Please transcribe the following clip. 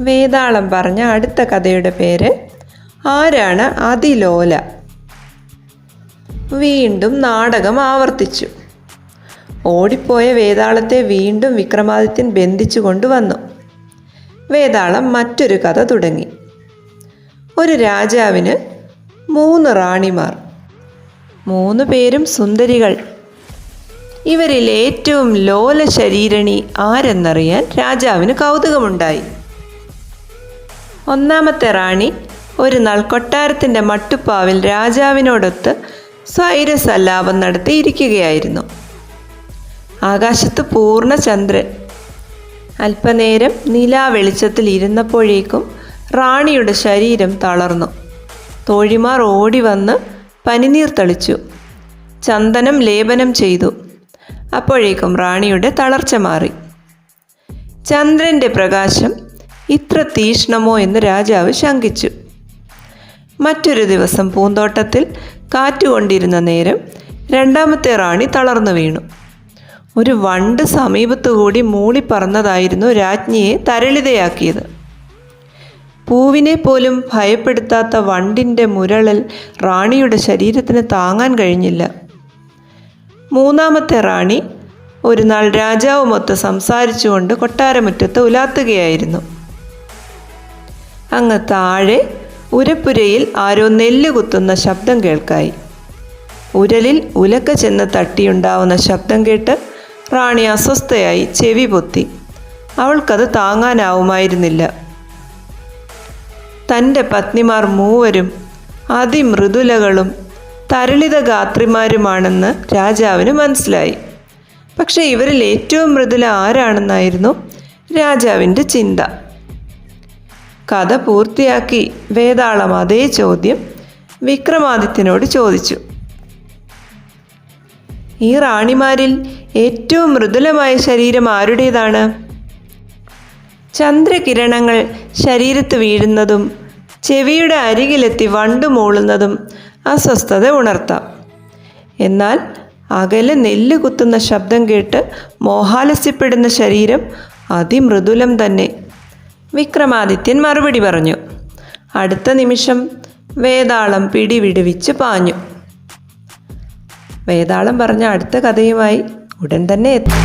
വേതാളം പറഞ്ഞ അടുത്ത കഥയുടെ പേര് ആരാണ് അതിലോല. വീണ്ടും നാടകം ആവർത്തിച്ചു. ഓടിപ്പോയ വേതാളത്തെ വീണ്ടും വിക്രമാദിത്യൻ ബന്ധിച്ചു കൊണ്ടുവന്നു. വേതാളം മറ്റൊരു കഥ തുടങ്ങി. ഒരു രാജാവിന് 3 റാണിമാർ. 3 പേരും സുന്ദരികൾ. ഇവരിൽ ഏറ്റവും ലോല ശരീരണി ആരെന്നറിയാൻ രാജാവിന് കൗതുകമുണ്ടായി. ഒന്നാമത്തെ റാണി ഒരു നാൾ കൊട്ടാരത്തിൻ്റെ മട്ടുപ്പാവിൽ രാജാവിനോടൊത്ത് സ്വൈരസല്ലാപം നടത്തി ഇരിക്കുകയായിരുന്നു. ആകാശത്ത് പൂർണ്ണ ചന്ദ്രൻ. അല്പനേരം നിലാവെളിച്ചത്തിൽ ഇരുന്നപ്പോഴേക്കും റാണിയുടെ ശരീരം തളർന്നു. തോഴിമാർ ഓടി വന്ന് പനിനീർ തളിച്ചു, ചന്ദനം ലേപനം ചെയ്തു. അപ്പോഴേക്കും റാണിയുടെ തളർച്ച മാറി. ചന്ദ്രൻ്റെ പ്രകാശം ഇത്ര തീക്ഷ്ണമോ എന്ന് രാജാവ് ശങ്കിച്ചു. മറ്റൊരു ദിവസം പൂന്തോട്ടത്തിൽ കാറ്റുകൊണ്ടിരുന്ന നേരം രണ്ടാമത്തെ റാണി തളർന്നു വീണു. ഒരു വണ്ട് സമീപത്തുകൂടി മൂളിപ്പറന്നതായിരുന്നു രാജ്ഞിയെ തരളിതയാക്കിയത്. പൂവിനെ പോലും ഭയപ്പെടുത്താത്ത വണ്ടിൻ്റെ മുരളൽ റാണിയുടെ ശരീരത്തിന് താങ്ങാൻ കഴിഞ്ഞില്ല. മൂന്നാമത്തെ റാണി ഒരു നാൾ രാജാവുമൊത്ത് സംസാരിച്ചുകൊണ്ട് കൊട്ടാരമുറ്റത്ത് ഉലാത്തുകയായിരുന്നു. അങ്ങ് താഴെ ഉരപ്പുരയിൽ ആരോ നെല്ല് കുത്തുന്ന ശബ്ദം കേൾക്കായി. ഉരലിൽ ഉലക്ക ചെന്ന് തട്ടിയുണ്ടാവുന്ന ശബ്ദം കേട്ട് റാണി അസ്വസ്ഥയായി ചെവി പൊത്തി. അവൾക്കത് താങ്ങാനാവുമായിരുന്നില്ല. തൻ്റെ പത്നിമാർ 3 അതിമൃദുലകളും തരളിത ഗാത്രിമാരുമാണെന്ന് രാജാവിന് മനസ്സിലായി. പക്ഷേ ഇവരിൽ ഏറ്റവും മൃദുല ആരാണെന്നായിരുന്നു രാജാവിൻ്റെ ചിന്ത. കഥ പൂർത്തിയാക്കി വേതാളം അതേ ചോദ്യം വിക്രമാദിത്യനോട് ചോദിച്ചു. ഈ റാണിമാരിൽ ഏറ്റവും മൃദുലമായ ശരീരം ആരുടേതാണ്? ചന്ദ്രകിരണങ്ങൾ ശരീരത്ത് വീഴുന്നതും ചെവിയുടെ അരികിലെത്തി വണ്ടു മൂളുന്നതും അസ്വസ്ഥത ഉണർത്താം. എന്നാൽ അകലെ നെല്ല് കുത്തുന്ന ശബ്ദം കേട്ട് മോഹാലസ്യപ്പെടുന്ന ശരീരം അതിമൃദുലം തന്നെ. വിക്രമാദിത്യൻ മറുപടി പറഞ്ഞു. അടുത്ത നിമിഷം വേതാളം പിടിവിടുവിച്ച് പാഞ്ഞു. വേതാളം പറഞ്ഞ അടുത്ത കഥയുമായി ഉടൻ തന്നെ എത്തി.